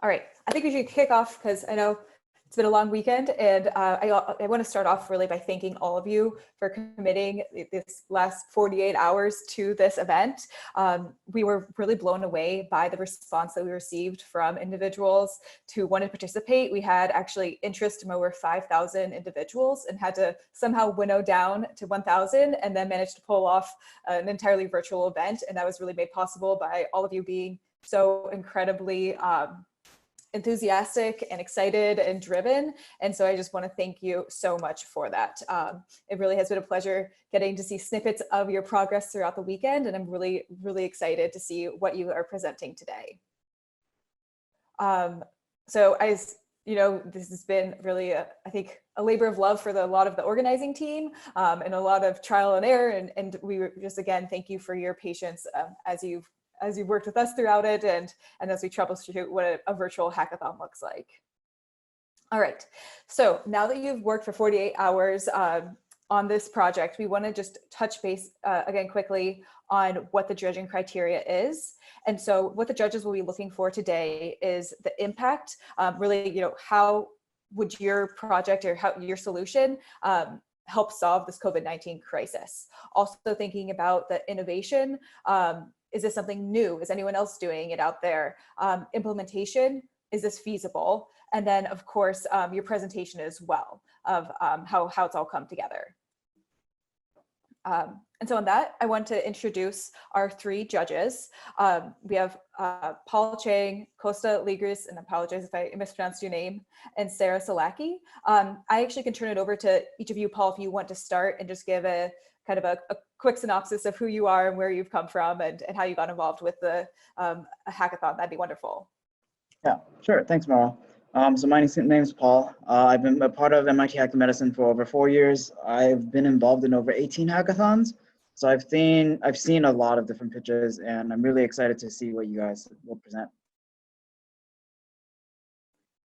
All right, I think we should kick off because I know it's been a long weekend, and I want to start off really by thanking all of you for committing this last 48 hours to this event. We were really blown away by the response that we received from individuals who wanted to participate. We had actually interest from over 5,000 individuals and had to somehow winnow down to 1,000 and then managed to pull off an entirely virtual event. And that was really made possible by all of you being so incredibly enthusiastic and excited and driven. And so I just want to thank you so much for that. It really has been a pleasure getting to see snippets of your progress throughout the weekend. And I'm really, really excited to see what you are presenting today. So this has been really, I think, a labor of love for a lot of the organizing team and a lot of trial and error. And we just, again, thank you for your patience as you've worked with us throughout it and as we troubleshoot what a virtual hackathon looks like. All right, so now that you've worked for 48 hours on this project, we want to just touch base again quickly on what the judging criteria is. And so what the judges will be looking for today is the impact, really, how would your project or how your solution help solve this COVID-19 crisis? Also thinking about the innovation, is this something new? Is anyone else doing it out there? Implementation, is this feasible? And then of course, your presentation as well of how it's all come together. And so on that, I want to introduce our three judges. We have Paul Chang, Costa Ligris, and I apologize if I mispronounced your name, and Sarah Salaki. I actually can turn it over to each of you, Paul, if you want to start and just give a kind of a quick synopsis of who you are and where you've come from and how you got involved with the hackathon. That'd be wonderful. Yeah, sure. Thanks, Mara. So my name is Paul. I've been a part of MIT Hack the Medicine for over 4 years. I've been involved in over 18 hackathons. So I've seen a lot of different pitches, and I'm really excited to see what you guys will present.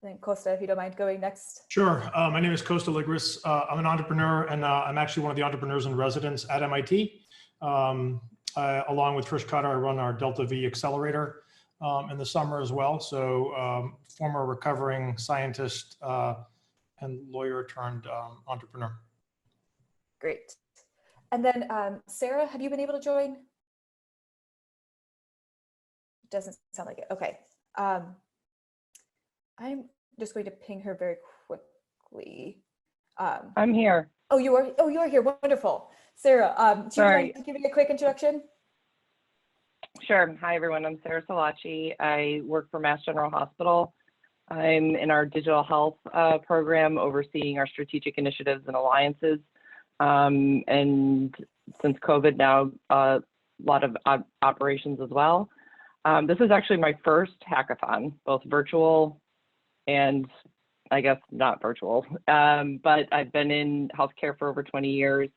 And Costa, if you don't mind going next. Sure. My name is Costa Ligris. I'm an entrepreneur, and I'm actually one of the entrepreneurs in residence at MIT. Along with Trish Cutter, I run our Delta V accelerator in the summer as well. So former recovering scientist and lawyer turned entrepreneur. Great. And then Sarah, have you been able to join? Doesn't sound like it. Okay. I'm just going to ping her very quickly. I'm here. Oh, you are here. Wonderful. Sarah, do you mind giving a quick introduction? Sure. Hi, everyone. I'm Sarah Salachi. I work for Mass General Hospital. I'm in our digital health program, overseeing our strategic initiatives and alliances. And since COVID now, a lot of operations as well. This is actually my first hackathon, both virtual and I guess not virtual, but I've been in healthcare for over 20 years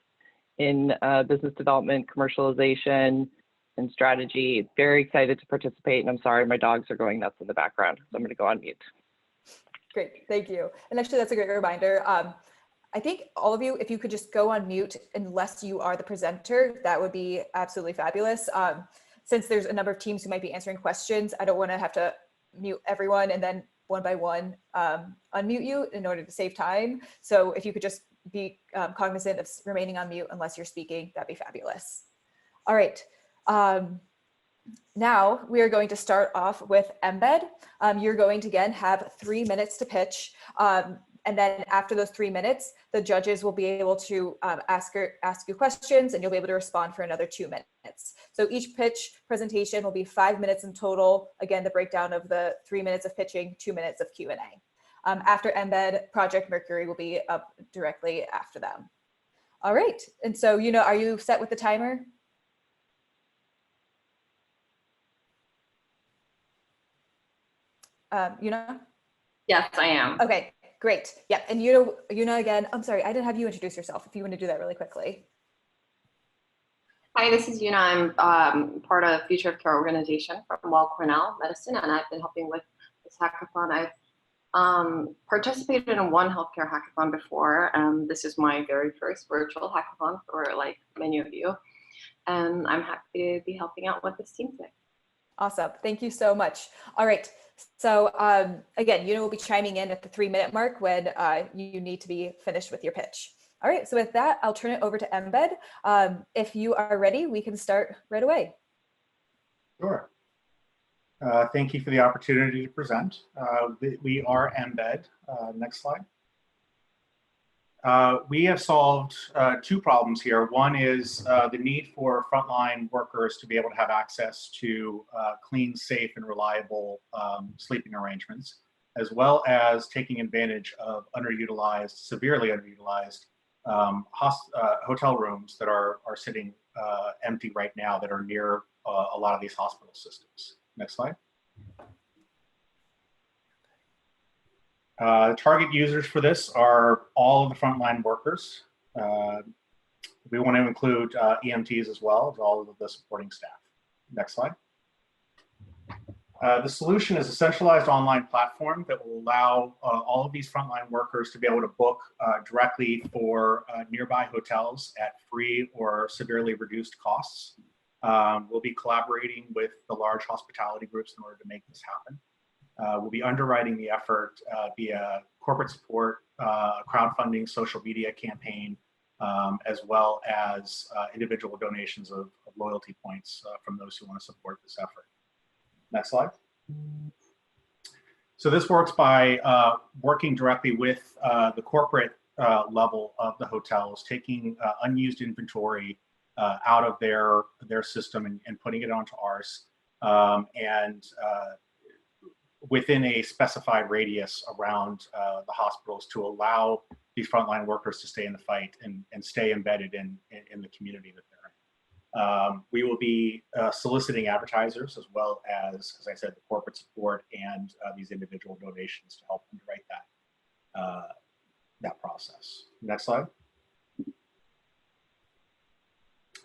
in business development, commercialization, and strategy. Very excited to participate, and I'm sorry, my dogs are going nuts in the background, so I'm gonna go on mute. Great, thank you. And actually that's a great reminder. I think all of you, if you could just go on mute unless you are the presenter, that would be absolutely fabulous. Since there's a number of teams who might be answering questions, I don't wanna have to mute everyone and then one by one unmute you in order to save time. So if you could just be cognizant of remaining on mute unless you're speaking, that'd be fabulous. All right, now we are going to start off with embed. You're going to again have 3 minutes to pitch. And then after those 3 minutes, the judges will be able to ask you questions and you'll be able to respond for another 2 minutes. So each pitch presentation will be 5 minutes in total. Again, the breakdown of the 3 minutes of pitching, 2 minutes of Q&A. After embed, Project Mercury will be up directly after them. All right, and so, are you set with the timer? Yes, I am. Okay. Great. Yeah. And Yuna again, I'm sorry, I didn't have you introduce yourself. If you want to do that really quickly. Hi, this is Yuna. I'm part of Future of Care organization from Weill Cornell Medicine, and I've been helping with this hackathon. I've participated in one healthcare hackathon before. This is my very first virtual hackathon for like many of you. And I'm happy to be helping out with this team today. Awesome. Thank you so much. All right. So again, we'll be chiming in at the 3-minute mark when you need to be finished with your pitch. All right. So with that, I'll turn it over to Embed. If you are ready, we can start right away. Sure. Thank you for the opportunity to present. We are Embed. Next slide. We have solved 2 problems here. One is the need for frontline workers to be able to have access to clean, safe, and reliable sleeping arrangements, as well as taking advantage of underutilized, severely underutilized hotel rooms that are sitting empty right now that are near a lot of these hospital systems. Next slide. Target users for this are all of the frontline workers. We want to include EMTs as well as all of the supporting staff. Next slide. The solution is a centralized online platform that will allow all of these frontline workers to be able to book directly for nearby hotels at free or severely reduced costs. We'll be collaborating with the large hospitality groups in order to make this happen. We'll be underwriting the effort via corporate support, crowdfunding, social media campaign, as well as individual donations of loyalty points from those who want to support this effort. Next slide. So this works by working directly with the corporate level of the hotels, taking unused inventory out of their system and putting it onto ours, and within a specified radius around the hospitals to allow these frontline workers to stay in the fight and stay embedded in the community that they're in. We will be soliciting advertisers as well as I said, the corporate support and these individual donations to help underwrite that process. Next slide.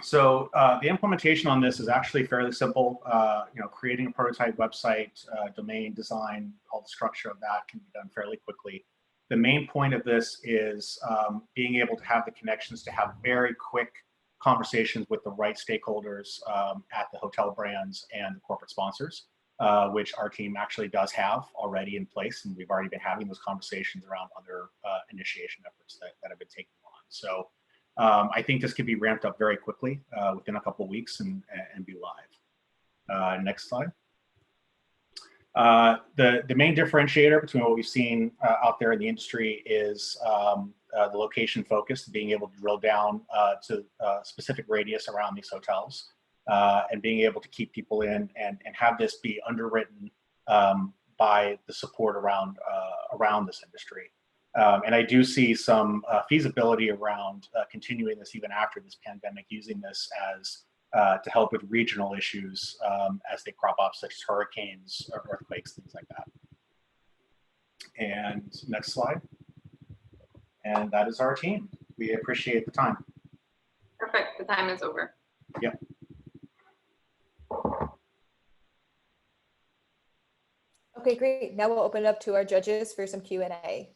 So the implementation on this is actually fairly simple. Creating a prototype website, domain design, all the structure of that can be done fairly quickly. The main point of this is being able to have the connections to have very quick conversations with the right stakeholders at the hotel brands and the corporate sponsors, which our team actually does have already in place. And we've already been having those conversations around other initiation efforts that have been taken on. So I think this could be ramped up very quickly within a couple of weeks and be live. Next slide. The main differentiator between what we've seen out there in the industry is the location focus, being able to drill down to a specific radius around these hotels and being able to keep people in and have this be underwritten by the support around this industry. And I do see some feasibility around continuing this even after this pandemic, using this as to help with regional issues as they crop up, such as hurricanes or earthquakes, things like that. And next slide. And that is our team. We appreciate the time. Perfect. The time is over. Yep. Okay, great. Now we'll open it up to our judges for some Q&A.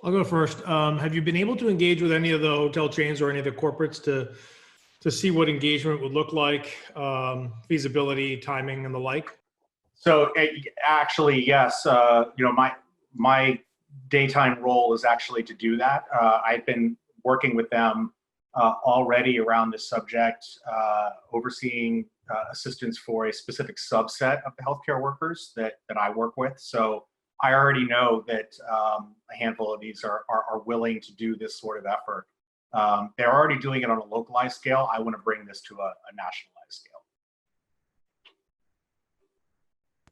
I'll go first. Have you been able to engage with any of the hotel chains or any of the corporates to see what engagement would look like, feasibility, timing, and the like? So actually, yes. My daytime role is actually to do that. I've been working with them already around this subject, overseeing assistance for a specific subset of the healthcare workers that I work with. So I already know that a handful of these are willing to do this sort of effort. They're already doing it on a localized scale. I want to bring this to a nationalized scale.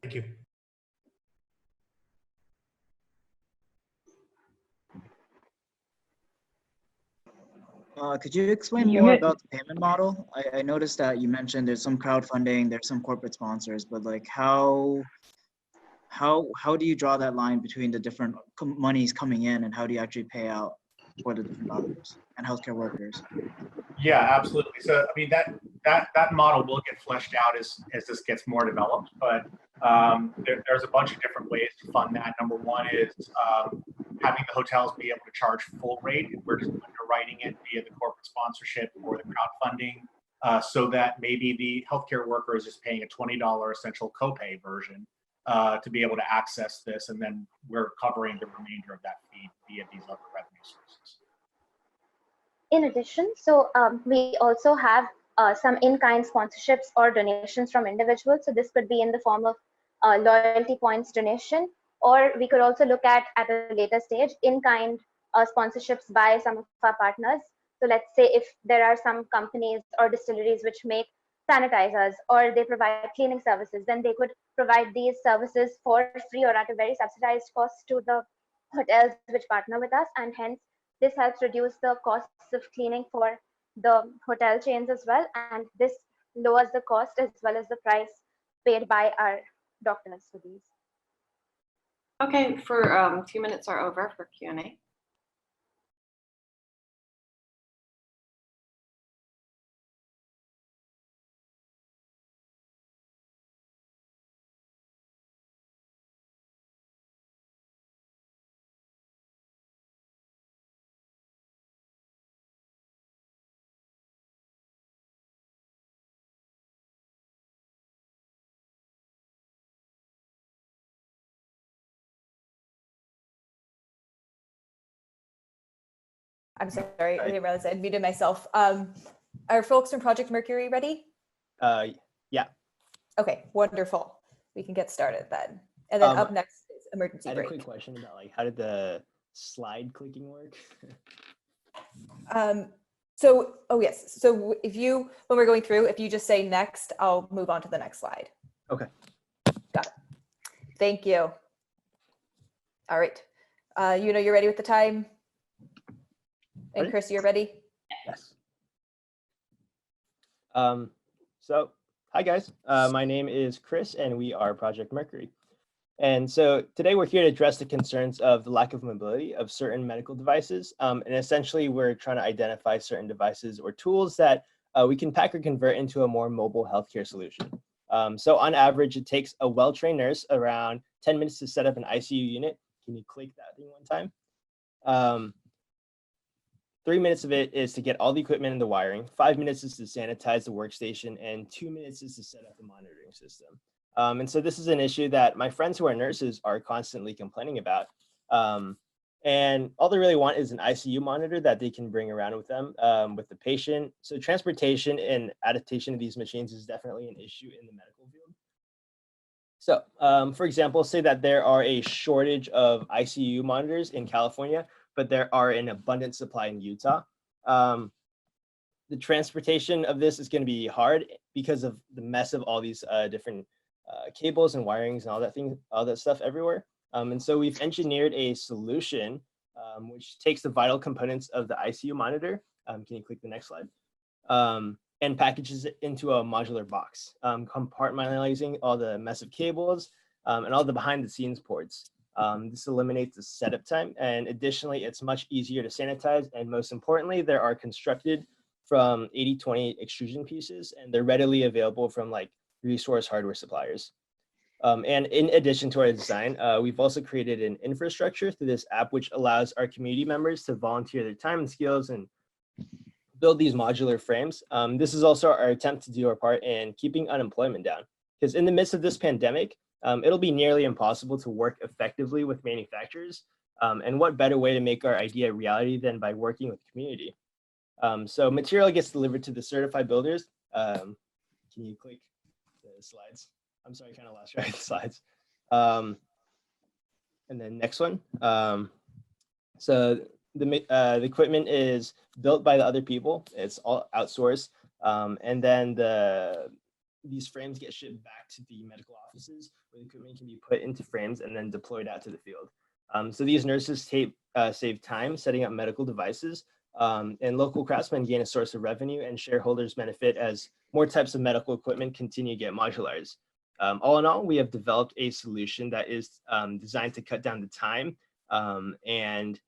Thank you. Could you explain more about the payment model? I noticed that you mentioned there's some crowdfunding, there's some corporate sponsors, but like how do you draw that line between the different monies coming in, and how do you actually pay out for the different others and healthcare workers? Yeah, absolutely. So I mean that model will get fleshed out as this gets more developed, but there's a bunch of different ways to fund that. Number one is having the hotels be able to charge full rate. We're just underwriting it via the corporate sponsorship or the crowdfunding, so that maybe the healthcare worker is just paying a $20 essential copay version to be able to access this, and then we're covering the remainder of that fee via these other revenue sources. In addition, we also have some in-kind sponsorships or donations from individuals. So this could be in the form of loyalty points donation, or we could also look at a later stage in-kind sponsorships by some of our partners. So let's say if there are some companies or distilleries which make sanitizers or they provide cleaning services, then they could provide these services for free or at a very subsidized cost to the hotels which partner with us, and hence this helps reduce the costs of cleaning for the hotel chains as well, and this lowers the cost as well as the price paid by our doctors for these. Okay, for 2 minutes are over for Q&A. I'm sorry, I didn't realize I'd muted myself. Are folks from Project Mercury ready? Yeah. Okay, wonderful. We can get started then. And then up next is emergency I had break. a quick question about like, how did the slide clicking work? Oh yes, so when we're going through, if you just say next, I'll move on to the next slide. Okay. Got it. Thank you. All right. You're ready with the time? And Ready? Chris, you're ready? Yes. So, hi guys. My name is Chris, and we are Project Mercury. And so today we're here to address the concerns of the lack of mobility of certain medical devices. And essentially, we're trying to identify certain devices or tools that we can pack or convert into a more mobile healthcare solution. So on average, it takes a well-trained nurse around 10 minutes to set up an ICU unit. Can you click that thing one time? 3 minutes of it is to get all the equipment and the wiring. 5 minutes is to sanitize the workstation, and 2 minutes is to set up the monitoring system. And so this is an issue that my friends who are nurses are constantly complaining about. And all they really want is an ICU monitor that they can bring around with them with the patient. So transportation and adaptation of these machines is definitely an issue in the medical field. So for example, say that there are a shortage of ICU monitors in California, but there are an abundant supply in Utah. The transportation of this is going to be hard because of the mess of all these different cables and wirings and all that stuff everywhere. And so we've engineered a solution which takes the vital components of the ICU monitor. Can you click the next slide? And packages it into a modular box, compartmentalizing all the mess of cables and all the behind the scenes ports. This eliminates the setup time, and additionally, it's much easier to sanitize, and most importantly, they are constructed from 80/20 extrusion pieces, and they're readily available from like resource hardware suppliers. And in addition to our design, we've also created an infrastructure through this app, which allows our community members to volunteer their time and skills and build these modular frames. This is also our attempt to do our part in keeping unemployment down, because in the midst of this pandemic, it'll be nearly impossible to work effectively with manufacturers. And what better way to make our idea a reality than by working with the community? So material gets delivered to the certified builders. Can you click the slides? I'm sorry, I kind of lost track of the slides. And then next one. So the equipment is built by the other people. It's all outsourced. And then these frames get shipped back to the medical offices where the equipment can be put into frames and then deployed out to the field. So these nurses save time setting up medical devices, and local craftsmen gain a source of revenue, and shareholders benefit as more types of medical equipment continue to get modularized. All in all, we have developed a solution that is designed to cut down the time, and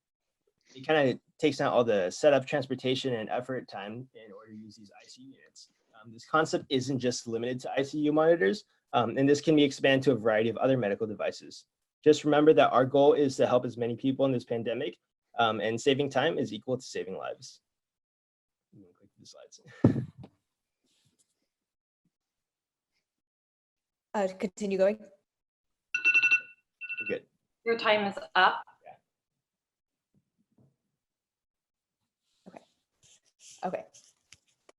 it kind of takes down all the setup, transportation, and effort time in order to use these ICU units. This concept isn't just limited to ICU monitors, and this can be expanded to a variety of other medical devices. Just remember that our goal is to help as many people in this pandemic And saving time is equal to saving lives. Click the slides. Continue going. Good. Your time is up. Okay.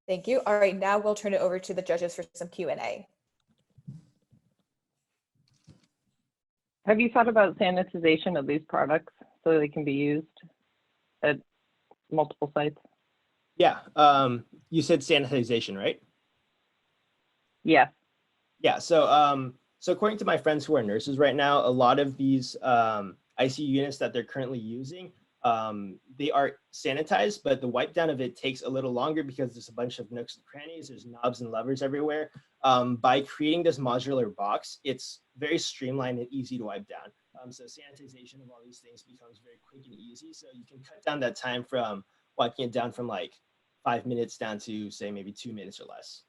Thank you. All right, now we'll turn it over to the judges for some Q&A. Have you thought about sanitization of these products so they can be used at multiple sites? Yeah. You said sanitization, right? Yes. Yeah. So according to my friends who are nurses right now, a lot of these ICU units that they're currently using, they are sanitized, but the wipe down of it takes a little longer because there's a bunch of nooks and crannies, there's knobs and levers everywhere. By creating this modular box, it's very streamlined and easy to wipe down. So sanitization of all these things becomes very quick and easy. So you can cut down that time from wiping it down from like 5 minutes down to say maybe 2 minutes or less.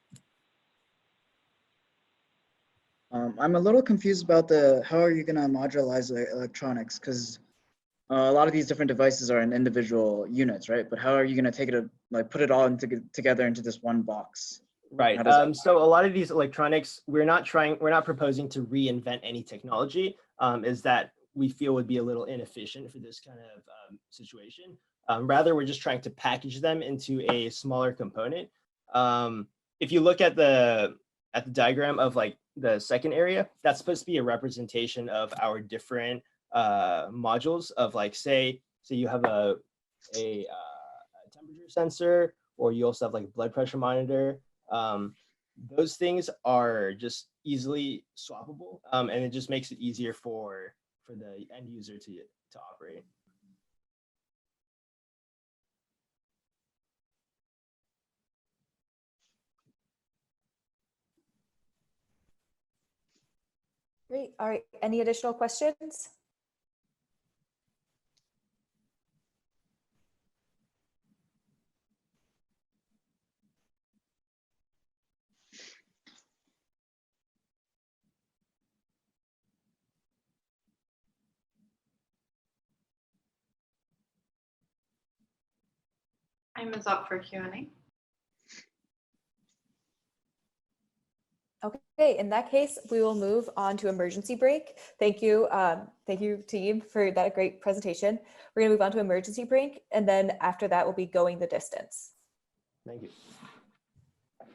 I'm a little confused about how are you going to modularize the electronics? Because a lot of these different devices are in individual units, right? But how are you going to take it, like put it all together into this one box? Right. So a lot of these electronics, we're not proposing to reinvent any technology. Is that we feel would be a little inefficient for this kind of situation. Rather, we're just trying to package them into a smaller component. If you look at the diagram of like the second area, that's supposed to be a representation of our different modules of like, say you have a temperature sensor, or you also have like a blood pressure monitor. Those things are just easily swappable, and it just makes it easier for the end user to operate. Great. All right. Any additional questions? Time is up for Q&A. Okay, in that case, we will move on to emergency break. Thank you team for that great presentation. We're gonna move on to emergency break, and then after that, we'll be going the distance. Thank you.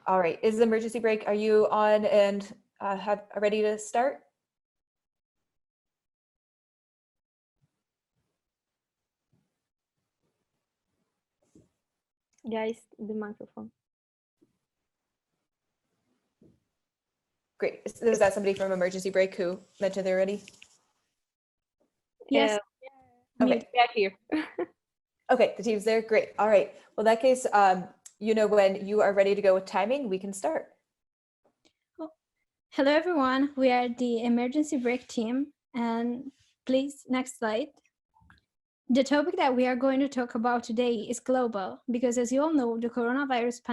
All right, is the emergency break, are you on and ready to start? Guys, the microphone. Great. Is that somebody from emergency break who mentioned they're ready? Yes. Okay. Back here. Okay, the team's there. Great. All right. Well, in that case, you know, when you are ready to go with timing, we can start. Hello, everyone. We are the emergency break team. And please, next slide. The topic that we are going to talk about today is global, because as you all know, the coronavirus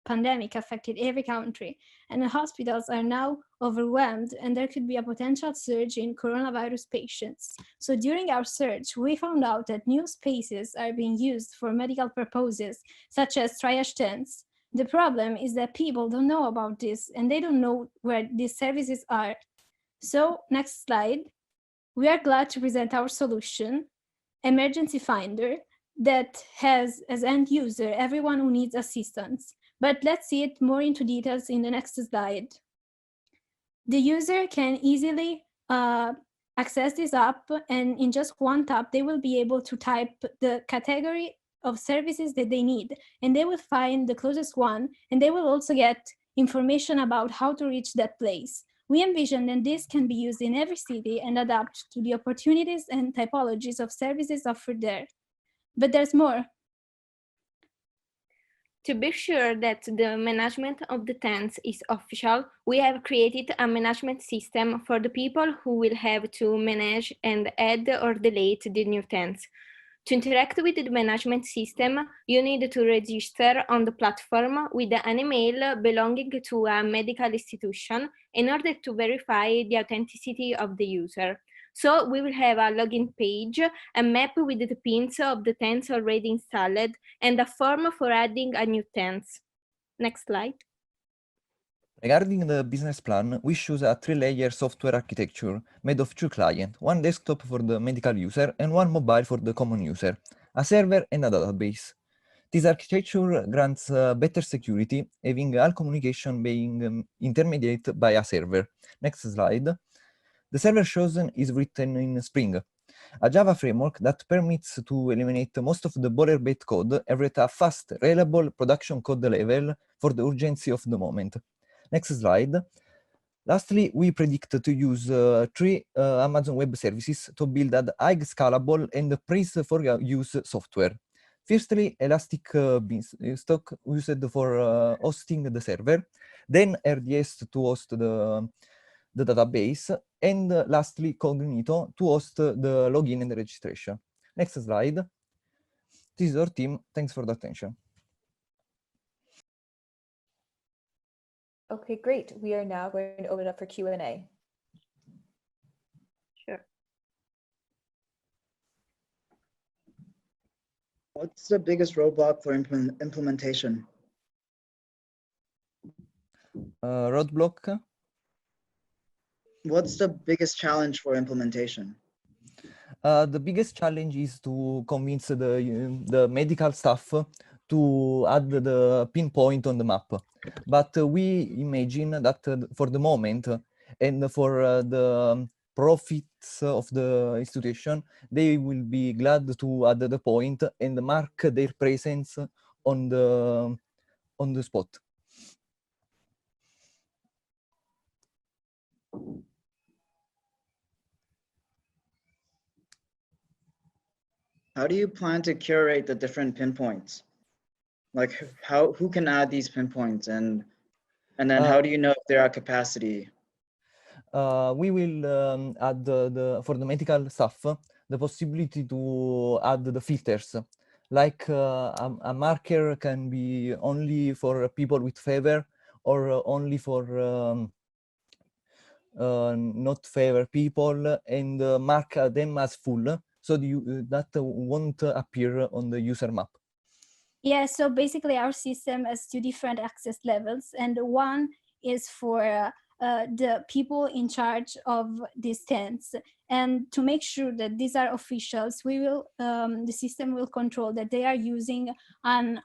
pandemic affected every country, and the hospitals are now overwhelmed, and there could be a potential surge in coronavirus patients. So during our search, we found out that new spaces are being used for medical purposes, such as triage tents. The problem is that people don't know about this, and they don't know where these services are. So next slide. We are glad to present our solution, Emergency Finder, that has as end user everyone who needs assistance. But let's see it more into details in the next slide. The user can easily access this app, and in just one tap, they will be able to type the category of services that they need, and they will find the closest one, and they will also get information about how to reach that place. We envision that this can be used in every city and adapt to the opportunities and typologies of services offered there. But there's more. To be sure that the management of the tents is official, we have created a management system for the people who will have to manage and add or delete the new tents. To interact with the management system, you need to register on the platform with an email belonging to a medical institution in order to verify the authenticity of the user. So we will have a login page, a map with the pins of the tents already installed, and a form for adding a new tent. Next slide. Regarding the business plan, we choose a 3-layer software architecture made of 2 clients, one desktop for the medical user and one mobile for the common user, a server and a database. This architecture grants better security, having all communication being intermediated by a server. Next slide. The server chosen is written in Spring, a Java framework that permits to eliminate most of the boilerplate code and at a fast, reliable production code level for the urgency of the moment. Next slide. Lastly, we predict to use 3 Amazon Web Services to build a high scalable and praise-for-use software. Firstly, Elastic Beanstalk used for hosting the server, then RDS to host the database, and lastly, Cognito to host the login and registration. Next slide. This is our team. Thanks for the attention. Okay, great. We are now going to open it up for Q&A. Sure. What's the biggest roadblock for implementation? Roadblock. What's the biggest challenge for implementation? The biggest challenge is to convince the medical staff to add the pinpoint on the map. But we imagine that for the moment and for the profits of the institution, they will be glad to add the point and mark their presence on the spot. How do you plan to curate the different pinpoints? Like who can add these pinpoints and then how do you know if they're at capacity? We will add for the medical staff the possibility to add the filters. Like a marker can be only for people with fever or only for not fever people, and mark them as full so that won't appear on the user map. Yeah, so basically our system has 2 different access levels, and one is for the people in charge of these tents. And to make sure that these are officials, we will the system will control that they are using an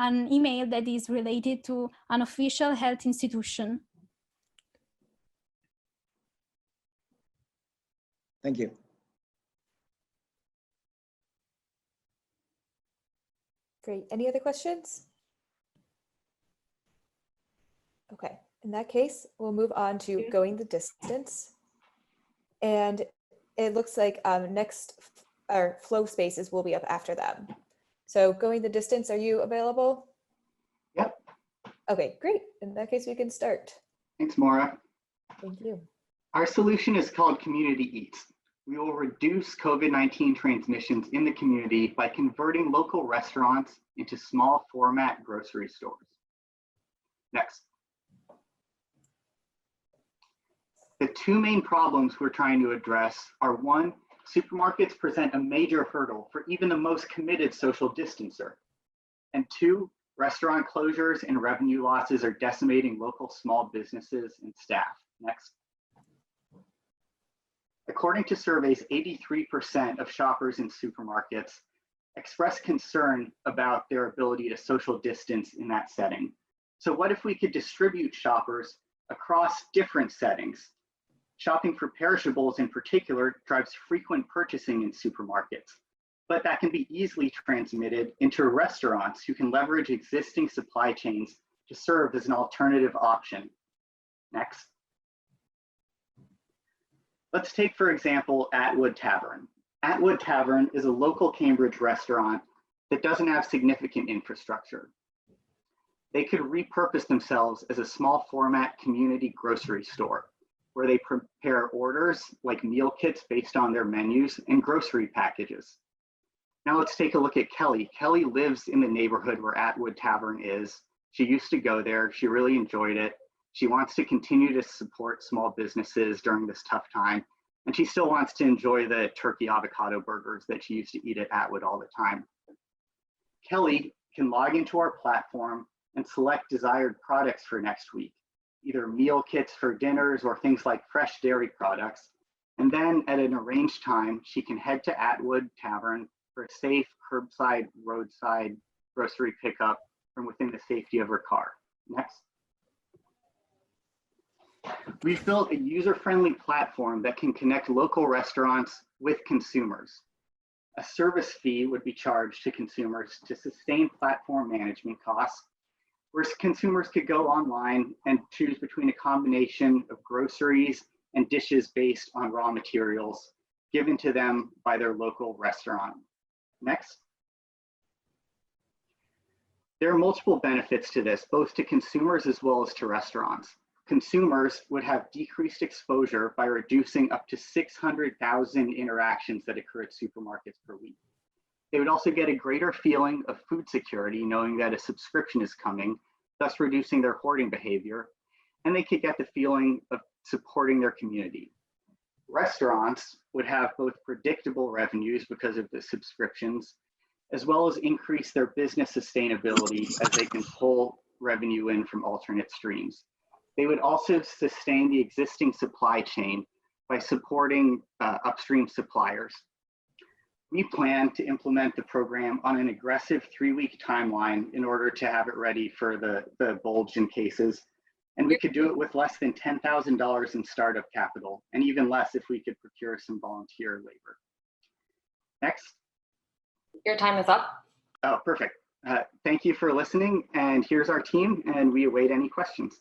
email that is related to an official health institution. Thank you. Great. Any other questions? Okay, in that case, we'll move on to going the distance. And it looks like next, our flow spaces will be up after them. So going the distance, are you available? Yep. Okay, great. In that case, we can start. Thanks, Maura. Thank you. Our solution is called Community Eats. We will reduce COVID-19 transmissions in the community by converting local restaurants into small format grocery stores. Next. The 2 main problems we're trying to address are: 1, supermarkets present a major hurdle for even the most committed social distancer. And 2, restaurant closures and revenue losses are decimating local small businesses and staff. Next. According to surveys, 83% of shoppers in supermarkets express concern about their ability to social distance in that setting. So what if we could distribute shoppers across different settings? Shopping for perishables in particular drives frequent purchasing in supermarkets, but that can be easily transmitted into restaurants who can leverage existing supply chains to serve as an alternative option. Next. Let's take, for example, Atwood Tavern. Atwood Tavern is a local Cambridge restaurant that doesn't have significant infrastructure. They could repurpose themselves as a small format community grocery store where they prepare orders like meal kits based on their menus and grocery packages. Now let's take a look at Kelly. Kelly lives in the neighborhood where Atwood Tavern is. She used to go there. She really enjoyed it. She wants to continue to support small businesses during this tough time. and she still wants to enjoy the turkey avocado burgers that she used to eat at Atwood all the time. Kelly can log into our platform and select desired products for next week, either meal kits for dinners or things like fresh dairy products. And then at an arranged time, she can head to Atwood Tavern for a safe curbside, roadside grocery pickup from within the safety of her car. Next. We've built a user-friendly platform that can connect local restaurants with consumers. A service fee would be charged to consumers to sustain platform management costs, where consumers could go online and choose between a combination of groceries and dishes based on raw materials given to them by their local restaurant. Next. There are multiple benefits to this, both to consumers as well as to restaurants. Consumers would have decreased exposure by reducing up to 600,000 interactions that occur at supermarkets per week. They would also get a greater feeling of food security, knowing that a subscription is coming, thus reducing their hoarding behavior, and they could get the feeling of supporting their community. Restaurants would have both predictable revenues because of the subscriptions, as well as increase their business sustainability as they can pull revenue in from alternate streams. They would also sustain the existing supply chain by supporting upstream suppliers. We plan to implement the program on an aggressive 3-week timeline in order to have it ready for the bulge in cases. And we could do it with less than $10,000 in startup capital, and even less if we could procure some volunteer labor. Next. Your time is up. Oh, perfect. Thank you for listening. And here's our team, and we await any questions.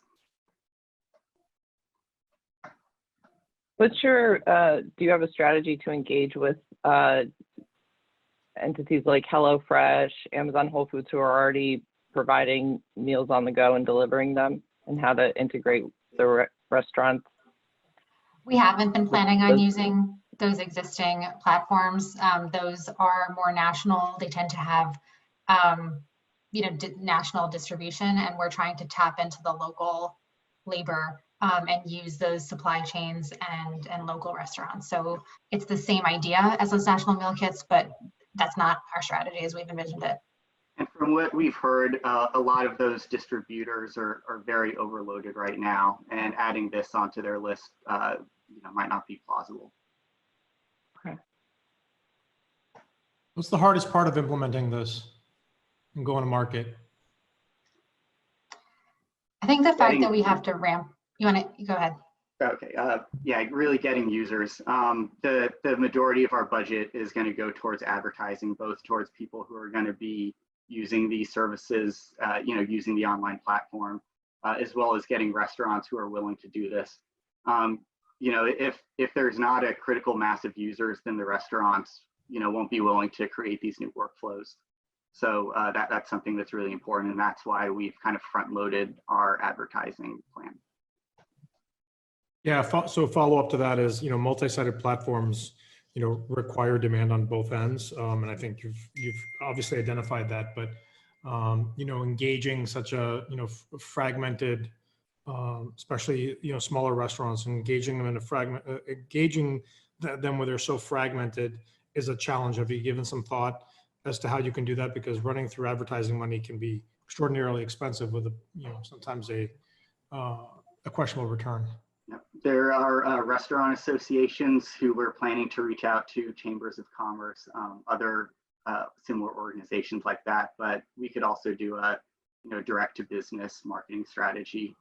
What's your, do you have a strategy to engage with entities like HelloFresh, Amazon Whole Foods, who are already providing meals on the go and delivering them, and how to integrate the restaurants? We haven't been planning on using those existing platforms. Those are more national. They tend to have, national distribution, and we're trying to tap into the local labor and use those supply chains and local restaurants. So it's the same idea as those national meal kits, but that's not our strategy as we've envisioned it. And from what we've heard, a lot of those distributors are very overloaded right now, and adding this onto their list might not be plausible. Okay. What's the hardest part of implementing this and going to market? I think the fact that we have to ramp. You want to go ahead? Okay. Yeah, really getting users. The majority of our budget is going to go towards advertising, both towards people who are going to be using these services, using the online platform, as well as getting restaurants who are willing to do this. If there's not a critical mass of users, then the restaurants, won't be willing to create these new workflows. So that's something that's really important, and that's why we've kind of front-loaded our advertising plan. Yeah, so follow up to that is, multi-sided platforms, require demand on both ends. And I think you've obviously identified that, but, engaging such a, fragmented, especially, smaller restaurants, engaging them in engaging them where they're so fragmented is a challenge. Have you given some thought as to how you can do that? Because running through advertising money can be extraordinarily expensive with sometimes a questionable return. There are restaurant associations who we're planning to reach out to, chambers of commerce, other similar organizations like that. But we could also do a direct to business marketing strategy.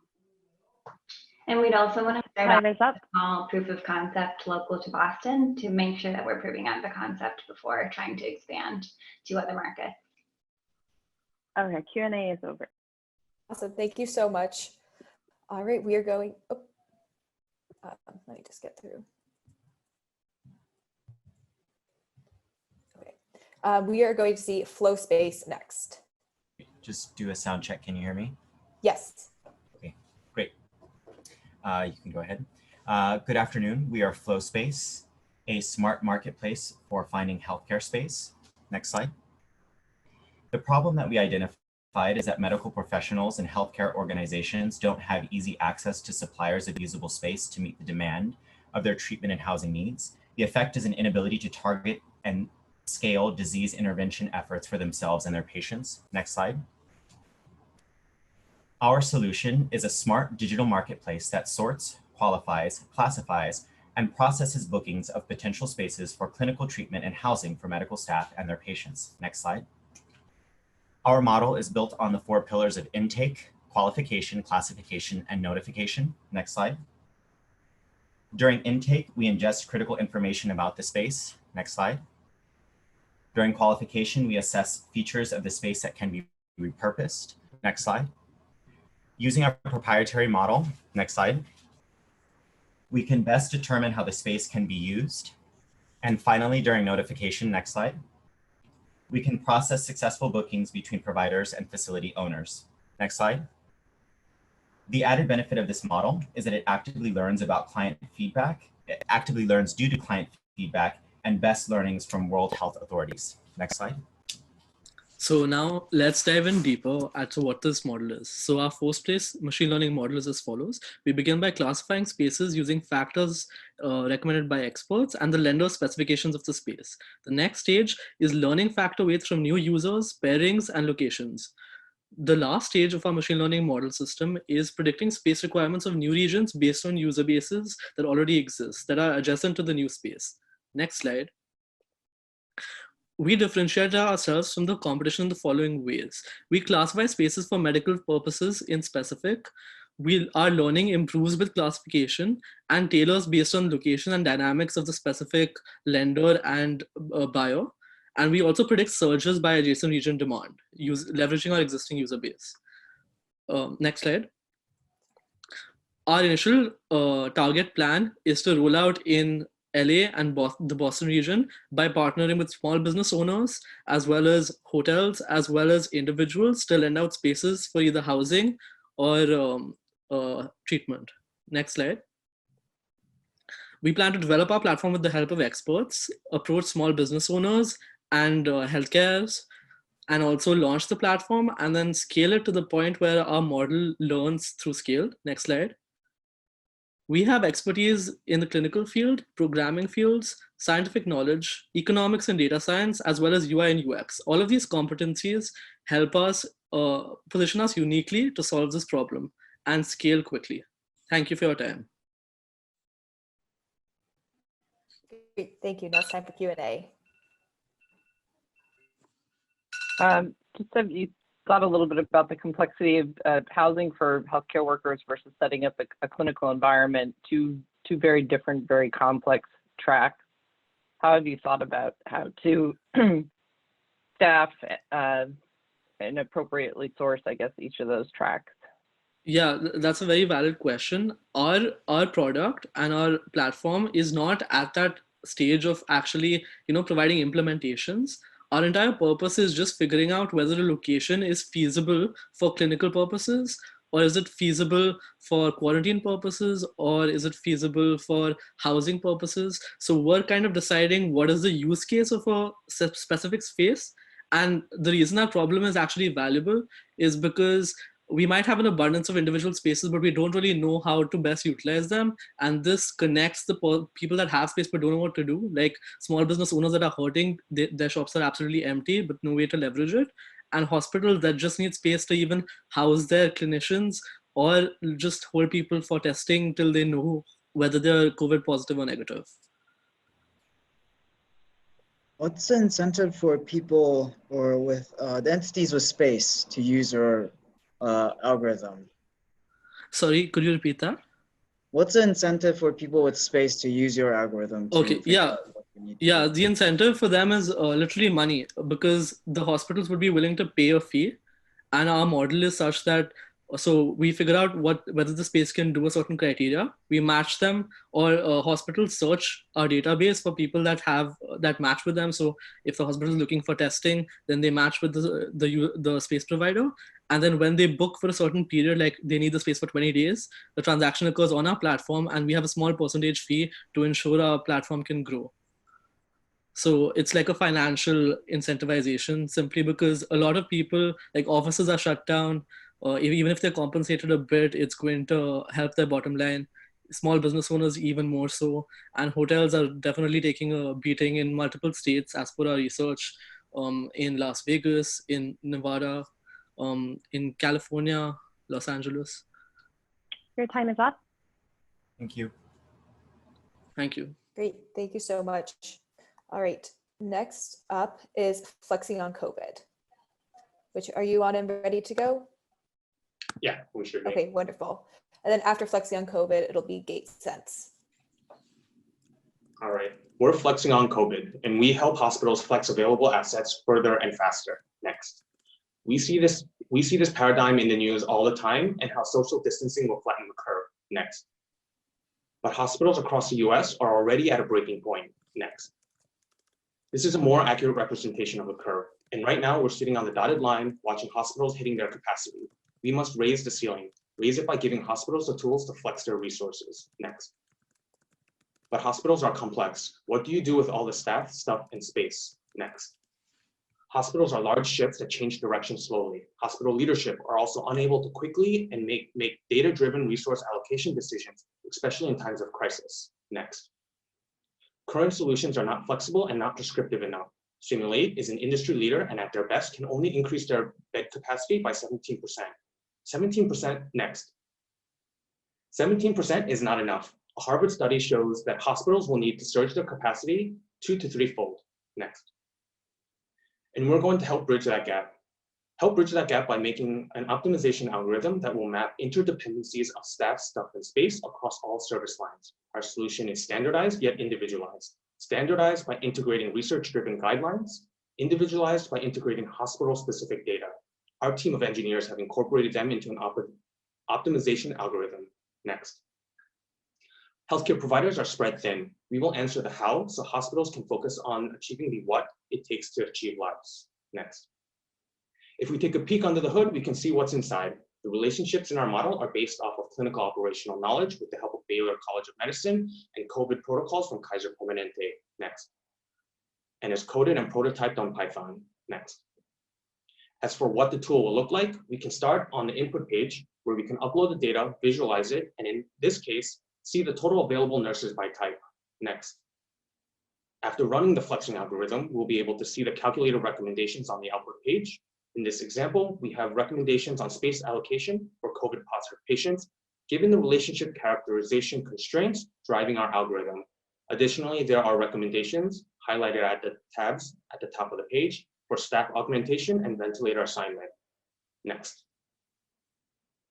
And we'd also want to start a small proof of concept local to Boston to make sure that we're proving out the concept before trying to expand to other markets. Okay, Q&A is over. Awesome, thank you so much. All right, we are going. Let me just get through. Okay, we are going to see Flow Space next. Just do a sound check. Can you hear me? Yes. Okay, great. You can go ahead. Good afternoon. We are Flow Space, a smart marketplace for finding healthcare space. Next slide. The problem that we identified is that medical professionals and healthcare organizations don't have easy access to suppliers of usable space to meet the demand of their treatment and housing needs. The effect is an inability to target and scale disease intervention efforts for themselves and their patients. Next slide. Our solution is a smart digital marketplace that sorts, qualifies, classifies, and processes bookings of potential spaces for clinical treatment and housing for medical staff and their patients. Next slide. Our model is built on the 4 pillars of intake, qualification, classification, and notification. Next slide. During intake, we ingest critical information about the space. Next slide. During qualification, we assess features of the space that can be repurposed. Next slide. Using our proprietary model, next slide, we can best determine how the space can be used. And finally, during notification, next slide, we can process successful bookings between providers and facility owners. Next slide. The added benefit of this model is that it actively learns about client feedback. It actively learns due to client feedback and best learnings from World Health authorities. Next slide. So now let's dive in deeper at what this model is. So our first place machine learning model is as follows. We begin by classifying spaces using factors recommended by experts and the lender specifications of the space. The next stage is learning factor weights from new users, pairings, and locations. The last stage of our machine learning model system is predicting space requirements of new regions based on user bases that already exist, that are adjacent to the new space. Next slide. We differentiate ourselves from the competition in the following ways. We classify spaces for medical purposes in specific. Our learning improves with classification and tailors based on location and dynamics of the specific lender and buyer. And we also predict surges by adjacent region demand, leveraging our existing user base. Next slide. Our initial target plan is to roll out in LA and the Boston region by partnering with small business owners, as well as hotels, as well as individuals to lend out spaces for either housing or treatment. Next slide. We plan to develop our platform with the help of experts, approach small business owners and healthcares, and also launch the platform and then scale it to the point where our model learns through scale. Next slide. We have expertise in the clinical field, programming fields, scientific knowledge, economics and data science, as well as UI and UX. All of these competencies help us position us uniquely to solve this problem and scale quickly. Thank you for your time. Great. Thank you. Now it's time for Q&A. Just have you thought a little bit about the complexity of housing for healthcare workers versus setting up a clinical environment, two very different, very complex tracks. How have you thought about how to staff and appropriately source, I guess, each of those tracks? Yeah, that's a very valid question. Our product and our platform is not at that stage of actually, providing implementations. Our entire purpose is just figuring out whether a location is feasible for clinical purposes, or is it feasible for quarantine purposes, or is it feasible for housing purposes. So we're kind of deciding what is the use case of a specific space. And the reason our problem is actually valuable is because we might have an abundance of individual spaces, but we don't really know how to best utilize them. And this connects the people that have space but don't know what to do, like small business owners that are hurting, their shops are absolutely empty, but no way to leverage it. And hospitals that just need space to even house their clinicians or just hold people for testing till they know whether they're COVID positive or negative. What's the incentive for people or with the entities with space to use your algorithm? Sorry, could you repeat that? What's the incentive for people with space to use your algorithm? Okay, yeah. Yeah, the incentive for them is literally money, because the hospitals would be willing to pay a fee. And our model is such that, so we figure out whether the space can do a certain criteria. We match them, or hospitals search our database for people that match with them. So if the hospital is looking for testing, then they match with the space provider. And then when they book for a certain period, like they need the space for 20 days, the transaction occurs on our platform, and we have a small percentage fee to ensure our platform can grow. So it's like a financial incentivization, simply because a lot of people, like offices are shut down. Even if they're compensated a bit, it's going to help their bottom line. small business owners even more so, and hotels are definitely taking a beating in multiple states as per our research, in Las Vegas, in Nevada, in California, Los Angeles. Your time is up. Thank you. Thank you. Great, thank you so much. All right, next up is flexing on COVID. Which, are you on and ready to go? Yeah, we should be. Okay, wonderful. And then after flexing on COVID, it'll be Gate Sense. All right, we're flexing on COVID, and we help hospitals flex available assets further and faster. Next, we see this paradigm in the news all the time, and how social distancing will flatten the curve. Next, but hospitals across the US are already at a breaking point. Next, this is a more accurate representation of the curve, and right now we're sitting on the dotted line watching hospitals hitting their capacity. We must raise the ceiling, raise it by giving hospitals the tools to flex their resources. Next, but hospitals are complex. What do you do with all the staff, stuff, and space? Next, hospitals are large ships that change direction slowly. Hospital leadership are also unable to quickly and make data-driven resource allocation decisions, especially in times of crisis. Next, current solutions are not flexible and not prescriptive enough. Simulate is an industry leader and at their best can only increase their bed capacity by 17%. 17% next. 17% is not enough. A Harvard study shows that hospitals will need to surge their capacity 2 to 3-fold. Next. And we're going to help bridge that gap. Help bridge that gap by making an optimization algorithm that will map interdependencies of staff, stuff, and space across all service lines. Our solution is standardized yet individualized. Standardized by integrating research-driven guidelines, individualized by integrating hospital-specific data. Our team of engineers have incorporated them into an optimization algorithm. Next. Healthcare providers are spread thin. We will answer the how so hospitals can focus on achieving the what it takes to achieve lives. Next. If we take a peek under the hood, we can see what's inside. The relationships in our model are based off of clinical operational knowledge with the help of Baylor College of Medicine and COVID protocols from Kaiser Permanente. Next. And is coded and prototyped on Python. Next. As for what the tool will look like, we can start on the input page where we can upload the data, visualize it, and in this case, see the total available nurses by type. Next. After running the flexing algorithm, we'll be able to see the calculated recommendations on the output page. In this example, we have recommendations on space allocation for COVID positive patients, given the relationship characterization constraints driving our algorithm. Additionally, there are recommendations highlighted at the tabs at the top of the page for staff augmentation and ventilator assignment. Next.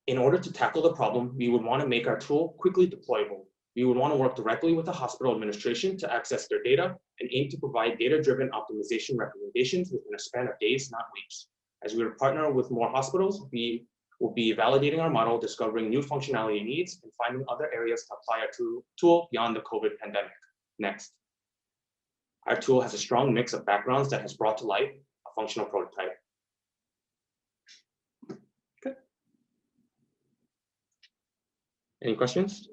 In order to tackle the problem, we would want to make our tool quickly deployable. We would want to work directly with the hospital administration to access their data and aim to provide data-driven optimization recommendations within a span of days, not weeks. As we partner with more hospitals, we will be validating our model, discovering new functionality needs, and finding other areas to apply our tool beyond the COVID pandemic. Next. Our tool has a strong mix of backgrounds that has brought to life a functional prototype. Okay. Any questions?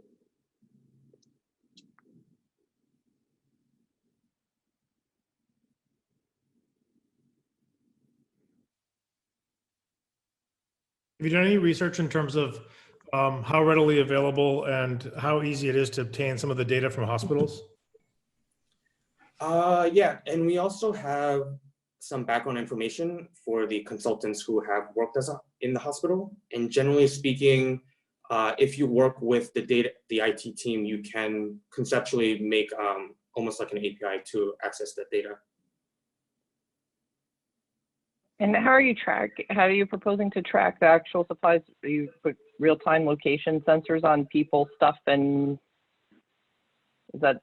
Have you done any research in terms of how readily available and how easy it is to obtain some of the data from hospitals? Yeah, and we also have some background information for the consultants who have worked in the hospital. And generally speaking, if you work with the IT team, you can conceptually make almost like an API to access that data. And how are you proposing to track the actual supplies? Do you put real-time location sensors on people, stuff, and is that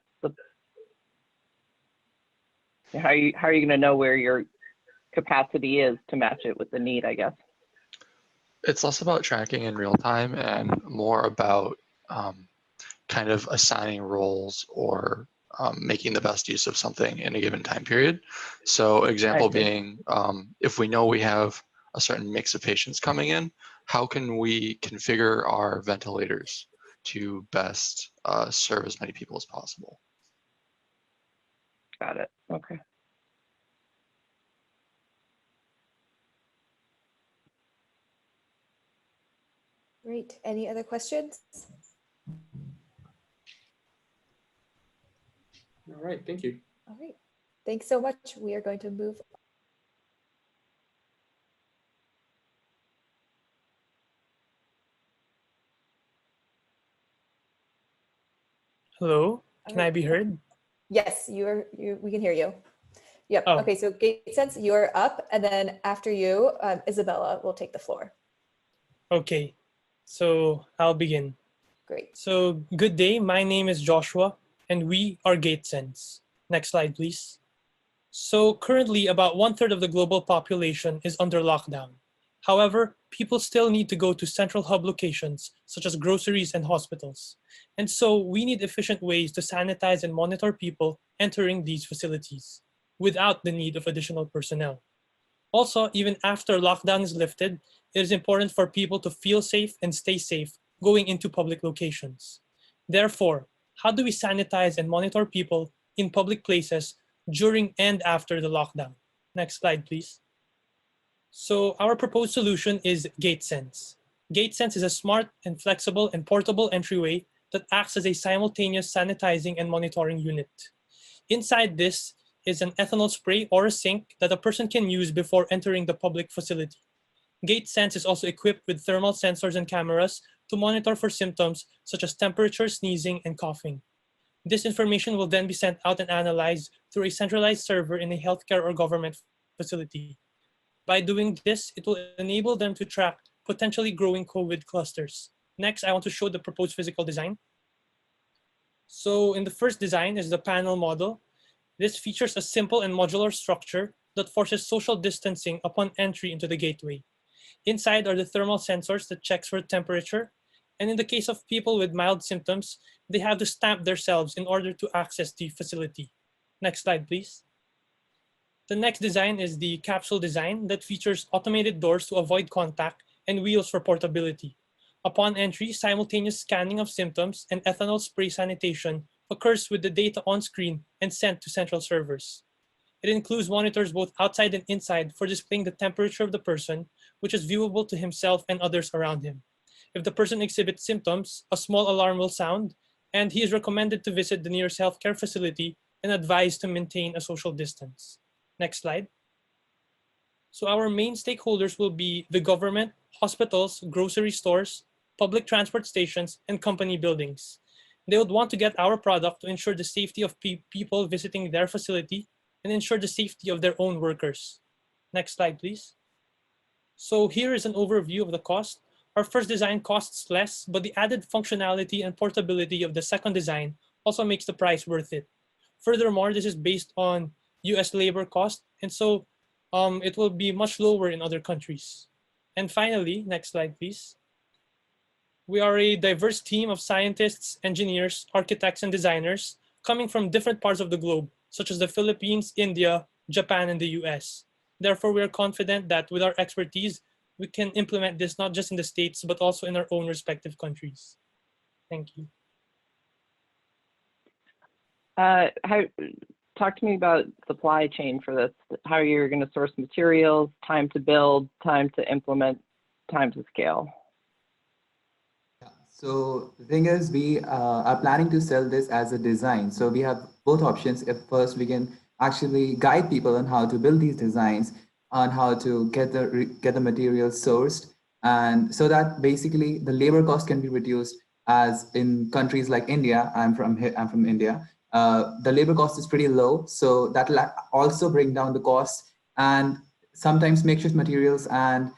how are you going to know where your capacity is to match it with the need, I guess? It's less about tracking in real time and more about kind of assigning roles or making the best use of something in a given time period. So example being, if we know we have a certain mix of patients coming in, how can we configure our ventilators to best serve as many people as possible? Got it. Okay. Great. Any other questions? All right, thank you. All right, thanks so much. We are going to move. Hello, can I be heard? Yes, we can hear you. Yep. Oh. Okay, so GateSense, you're up, and then after you, Isabella will take the floor. Okay, so I'll begin. Great. So good day, my name is Joshua, and we are GateSense. Next slide, please. So currently, about 1/3 of the global population is under lockdown. However, people still need to go to central hub locations, such as groceries and hospitals. And so we need efficient ways to sanitize and monitor people entering these facilities without the need of additional personnel. Also, even after lockdown is lifted, it is important for people to feel safe and stay safe going into public locations. Therefore, how do we sanitize and monitor people in public places during and after the lockdown? Next slide, please. So our proposed solution is GateSense. GateSense is a smart and flexible and portable entryway that acts as a simultaneous sanitizing and monitoring unit. Inside this is an ethanol spray or a sink that a person can use before entering the public facility. GateSense is also equipped with thermal sensors and cameras to monitor for symptoms such as temperature, sneezing, and coughing. This information will then be sent out and analyzed through a centralized server in a healthcare or government facility. By doing this, it will enable them to track potentially growing COVID clusters. Next, I want to show the proposed physical design. So in the first design is the panel model. This features a simple and modular structure that forces social distancing upon entry into the gateway. Inside are the thermal sensors that checks for temperature. And in the case of people with mild symptoms, they have to stamp themselves in order to access the facility. Next slide, please. The next design is the capsule design that features automated doors to avoid contact and wheels for portability. Upon entry, simultaneous scanning of symptoms and ethanol spray sanitation occurs with the data on screen and sent to central servers. It includes monitors both outside and inside for displaying the temperature of the person, which is viewable to himself and others around him. If the person exhibits symptoms, a small alarm will sound, and he is recommended to visit the nearest healthcare facility and advised to maintain a social distance. Next slide. So our main stakeholders will be the government, hospitals, grocery stores, public transport stations, and company buildings. They would want to get our product to ensure the safety of people visiting their facility and ensure the safety of their own workers. Next slide, please. So here is an overview of the cost. Our first design costs less, but the added functionality and portability of the second design also makes the price worth it. Furthermore, this is based on US labor cost, and so it will be much lower in other countries. And finally, next slide, please. We are a diverse team of scientists, engineers, architects, and designers coming from different parts of the globe, such as the Philippines, India, Japan, and the US. Therefore, we are confident that with our expertise, we can implement this not just in the States, but also in our own respective countries. Thank you. Talk to me about supply chain for this, how you're going to source materials, time to build, time to implement, time to scale. So the thing is, we are planning to sell this as a design. So we have both options. If first we can actually guide people on how to build these designs, on how to get the materials sourced, and so that basically the labor cost can be reduced. As in countries like India, I'm from India. The labor cost is pretty low, so that will also bring down the cost. And sometimes makeshift materials and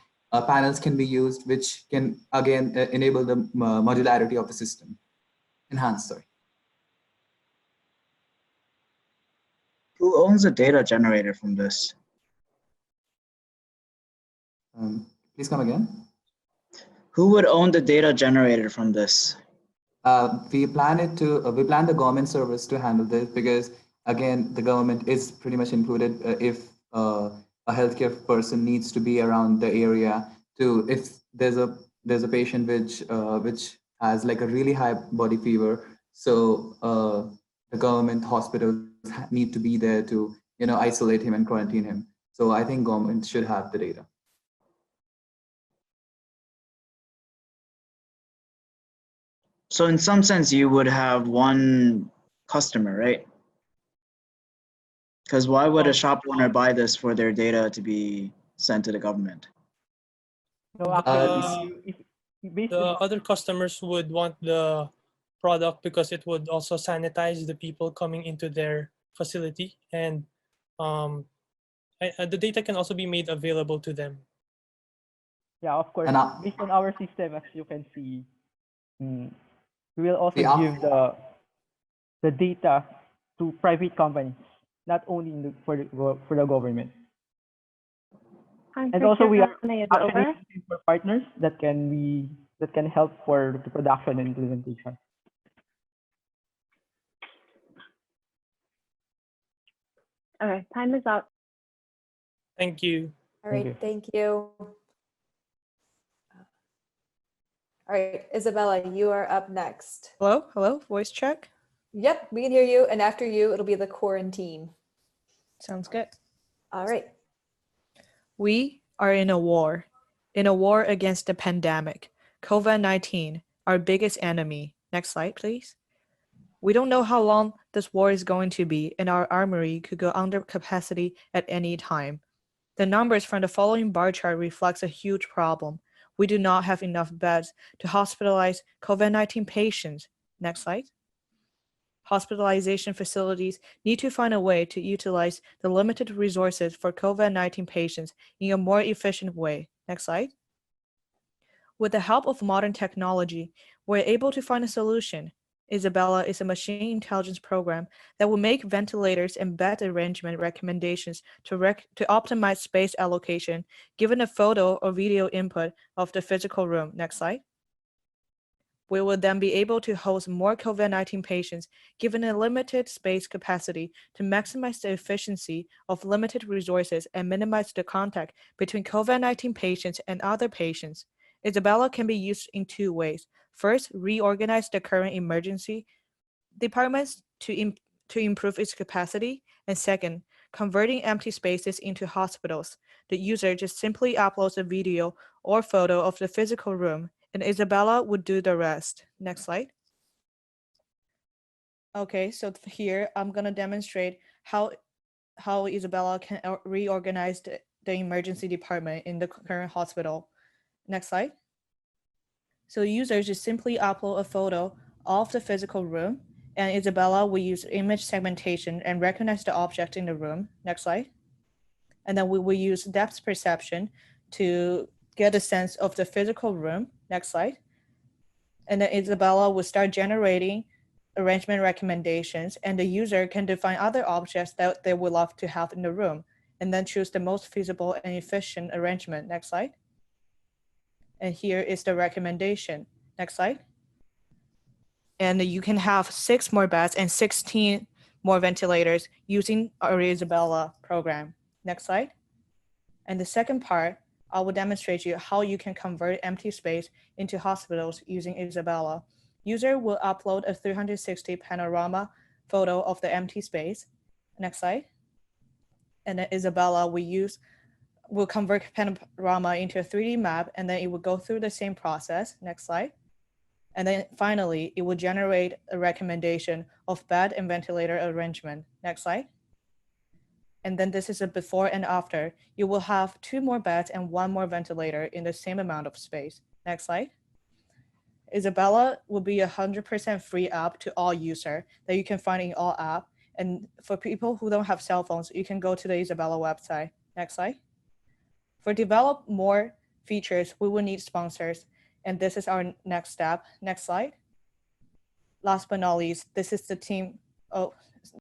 panels can be used, which can again enable the modularity of the system. Sorry. Who owns the data generated from this? Please come again. Who would own the data generated from this? We plan the government service to handle this, because again, the government is pretty much included if a healthcare person needs to be around the area if there's a patient which has like a really high body fever. So the government hospitals need to be there to isolate him and quarantine him. So I think government should have the data. So in some sense, you would have one customer, right? Because why would a shop owner buy this for their data to be sent to the government? No, actually, The other customers would want the product because it would also sanitize the people coming into their facility, and the data can also be made available to them. yeah, of course, And based on our system, as you can see, we will also the give the data to private companies, not only for the government. And also we are actually looking for partners that can help for the production and implementation. Okay, time is up. Thank you. All right, thank you. All right, Isabella, you are up next. Hello, hello, voice check. Yep, we can hear you. And after you, it'll be the quarantine. Sounds good. All right. We are in a war against the pandemic. COVID-19, our biggest enemy. Next slide, please. We don't know how long this war is going to be, and our armory could go under capacity at any time. The numbers from the following bar chart reflects a huge problem. We do not have enough beds to hospitalize COVID-19 patients. Next slide. Hospitalization facilities need to find a way to utilize the limited resources for COVID-19 patients in a more efficient way. Next slide. With the help of modern technology, we're able to find a solution. Isabella is a machine intelligence program that will make ventilators and bed arrangement recommendations to optimize space allocation, given a photo or video input of the physical room. Next slide. We will then be able to host more COVID-19 patients given a limited space capacity to maximize the efficiency of limited resources and minimize the contact between COVID-19 patients and other patients. Isabella can be used in two ways. First, reorganize the current emergency departments to improve its capacity. And second, converting empty spaces into hospitals. The user just simply uploads a video or photo of the physical room, and Isabella would do the rest. Next slide. Okay, so here I'm gonna demonstrate how Isabella can reorganize the emergency department in the current hospital. Next slide. So users just simply upload a photo of the physical room, and Isabella will use image segmentation and recognize the object in the room. Next slide. And then we will use depth perception to get a sense of the physical room. Next slide. And then Isabella will start generating arrangement recommendations, and the user can define other objects that they would love to have in the room, and then choose the most feasible and efficient arrangement. Next slide. And here is the recommendation. Next slide. And you can have 6 more beds and 16 more ventilators using our Isabella program. Next slide. And the second part, I will demonstrate you how you can convert empty space into hospitals using Isabella. User will upload a 360 panorama photo of the empty space. Next slide. And then Isabella will convert panorama into a 3D map, and then it will go through the same process. Next slide. And then finally, it will generate a recommendation of bed and ventilator arrangement. Next slide. And then this is a before and after. You will have 2 more beds and 1 more ventilator in the same amount of space. Next slide. Isabella will be 100% free app to all user that you can find in all app. And for people who don't have cell phones, you can go to the Isabella website. Next slide. For develop more features, we will need sponsors. And this is our next step. Next slide. Last but not least, this is the team. Oh,